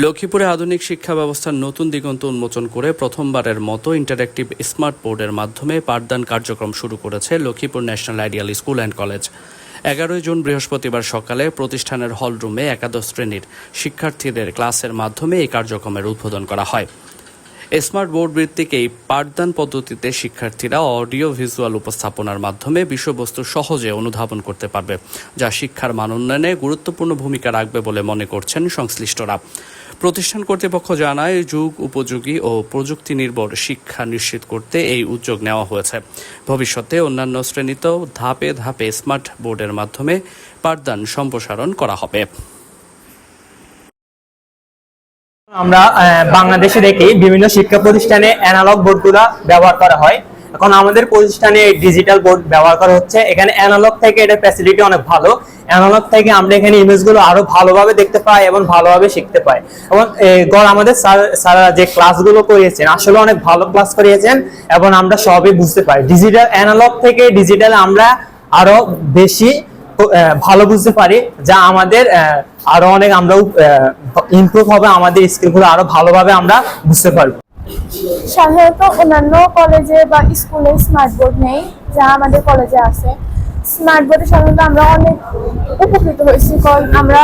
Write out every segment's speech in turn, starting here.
লক্ষ্মীপুরে আধুনিক শিক্ষা ব্যবস্থার নতুন দিগন্ত উন্মোচন করে প্রথমবারের মতো ইন্টারঅ্যাক্টিভ স্মার্ট বোর্ডের মাধ্যমে পাঠদান কার্যক্রম শুরু করেছে Lakshmipur national ideal school and college. 11 June বৃহস্পতিবার সকালে প্রতিষ্ঠানের হলরুমে একাদশ শ্রেণীর শিক্ষার্থীদের ক্লাসের মাধ্যমে এই কার্যক্রমের উদ্বোধন করা হয়। স্মার্ট বোর্ড ভিত্তিক এই পাঠদান পদ্ধতিতে শিক্ষার্থীরা অডিও ভিজুয়াল উপস্থাপনার মাধ্যমে বিষয়বস্তু সহজে অনুধাবন করতে পারবে, যা শিক্ষার মান উন্নয়নে গুরুত্বপূর্ণ ভূমিকা রাখবে বলে মনে করছেন সংশ্লিষ্টরা। প্রতিষ্ঠান কর্তৃপক্ষ জানায়, যুগ উপযোগী ও প্রযুক্তি নির্ভর শিক্ষা নিশ্চিত করতে এই উদ্যোগ নেওয়া হয়েছে। ভবিষ্যতে অন্যান্য শ্রেণীতেও ধাপে ধাপে স্মার্ট বোর্ডের মাধ্যমে পাঠদান সম্প্রসারণ করা হবে। আমরা বাংলাদেশে দেখি বিভিন্ন শিক্ষা প্রতিষ্ঠানে অ্যানালগ বোর্ডগুলো ব্যবহার করা হয়। এখন আমাদের প্রতিষ্ঠানে ডিজিটাল বোর্ড ব্যবহার করা হচ্ছে। এখানে অ্যানালগ থেকে এটা ফ্যাসিলিটি অনেক ভালো। অ্যানালগ থেকে আমরা এখানে ইমেজগুলো আরো ভালোভাবে দেখতে পাই এবং ভালোভাবে শিখতে পাই। এবং আমাদের স্যার যে ক্লাসগুলো করিয়েছেন আসলে অনেক ভালো ক্লাস করিয়েছেন এবং আমরা সবই বুঝতে পারি। ডিজিটাল অ্যানালগ থেকে ডিজিটাল আমরা আরো বেশি ভালো বুঝতে পারি, যা আমাদের আরো অনেক আমরা ইমপ্রুভ হবে, আমাদের স্কিলগুলো আরো ভালোভাবে আমরা বুঝতে পারবো। সাধারণত অন্যান্য কলেজে বা স্কুলে স্মার্ট বোর্ড নেই, যা আমাদের কলেজে আছে। স্মার্ট বোর্ডে সাধারণত আমরা অনেক উপকৃত হয়েছি, কারণ আমরা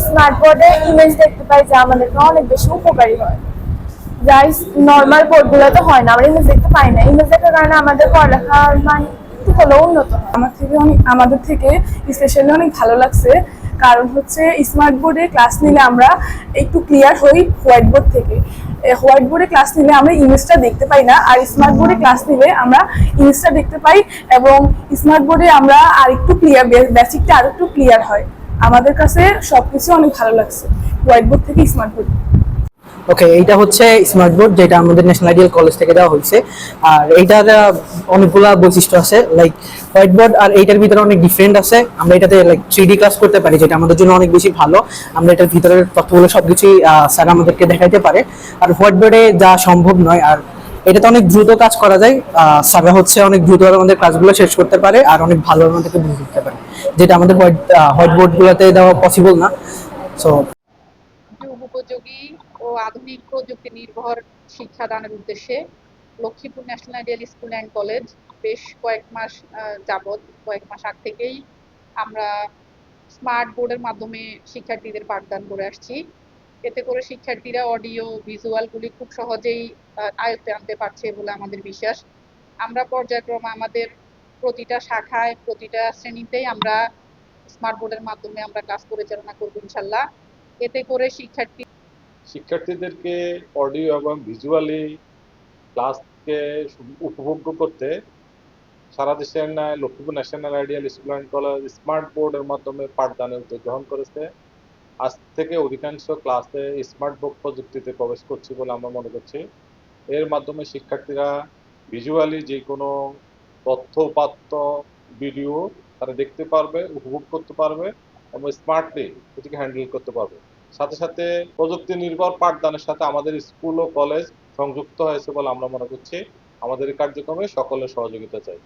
স্মার্ট বোর্ডে ইমেজ দেখতে পাই, যা আমাদেরকে অনেক বেশি উপকারী হয়, যা নর্মাল বোর্ডগুলোতে হয় না। আমরা ইমেজ দেখতে পাই না, ইমেজ দেখার কারণে আমাদের পড়ালেখার মান একটু হলেও উন্নত হয়। আমাদের থেকে স্পেশালি অনেক ভালো লাগছে, কারণ হচ্ছে স্মার্ট বোর্ডে ক্লাস নিলে আমরা একটু ক্লিয়ার হই হোয়াইট বোর্ড থেকে। হোয়াইট বোর্ডে ক্লাস নিলে আমরা ইমেজটা দেখতে পাই না, আর স্মার্ট বোর্ডে ক্লাস নিলে আমরা ইমেজটা দেখতে পাই এবং স্মার্ট বোর্ডে আমরা আর একটু ক্লিয়ার, বেসিকটা আর একটু ক্লিয়ার হয়। আমাদের কাছে সবকিছু অনেক ভালো লাগছে হোয়াইট বোর্ড থেকে স্মার্ট বোর্ড। ওকে, এইটা হচ্ছে স্মার্ট বোর্ড, যেটা আমাদের ন্যাশনাল আইডিয়াল কলেজ থেকে দেওয়া হয়েছে। আর এইটার অনেকগুলা বৈশিষ্ট্য আছে, লাইক হোয়াইট বোর্ড আর এইটার ভিতরে অনেক ডিফারেন্ট আছে। আমরা এটাতে লাইক 3D ক্লাস করতে পারি, যেটা আমাদের জন্য অনেক বেশি ভালো। আমরা এটার ভিতরের তথ্যগুলো সবকিছুই স্যার আমাদেরকে দেখাইতে পারে, আর হোয়াইট বোর্ডে যা সম্ভব নয়। আর এটাতে অনেক দ্রুত কাজ করা যায়। স্যাররা হচ্ছে অনেক দ্রুত আমাদের ক্লাসগুলো শেষ করতে পারে আর অনেক ভালো আমাদেরকে বুঝে দিতে পারে, যেটা আমাদের হোয়াইট বোর্ডগুলোতে দেওয়া পসিবল না। সো উপযোগী ও আধুনিক প্রযুক্তি নির্ভর শিক্ষাদানের উদ্দেশ্যে Lakshmipur national ideal school and college বেশ কয়েক মাস আগ থেকেই আমরা স্মার্ট বোর্ডের মাধ্যমে শিক্ষার্থীদের পাঠদান করে আসছি। এতে করে শিক্ষার্থীরা অডিও ভিজুয়ালগুলি খুব সহজেই আয়ত্তে আনতে পারছে বলে আমাদের বিশ্বাস। আমরা পর্যায়ক্রমে আমাদের প্রতিটা শাখায়, প্রতিটা শ্রেণীতেই আমরা স্মার্ট বোর্ডের মাধ্যমে আমরা ক্লাস পরিচালনা করবো ইনশাল্লাহ। এতে করে শিক্ষার্থীদেরকে অডিও এবং ভিজুয়ালি ক্লাসকে উপভোগ্য করতে সারা দেশের ন্যায় Lakshmipur national ideal school and college smart বোর্ডের মাধ্যমে পাঠদানের উদ্যোগ গ্রহণ করেছে। আজ থেকে অধিকাংশ ক্লাসে স্মার্ট বোর্ড প্রযুক্তিতে প্রবেশ করছে বলে আমরা মনে করছি। এর মাধ্যমে শিক্ষার্থীরা ভিজুয়ালি যে কোনো তথ্য উপাত্ত ভিডিও তারা দেখতে পারবে, উপভোগ করতে পারবে এবং স্মার্টলি এটিকে হ্যান্ডেল করতে পারবে। সাথে সাথে প্রযুক্তি নির্ভর পাঠদানের সাথে আমাদের স্কুল ও কলেজ সংযুক্ত হয়েছে বলে আমরা মনে করছি। আমাদের এই কার্যক্রমে সকলের সহযোগিতা চাই।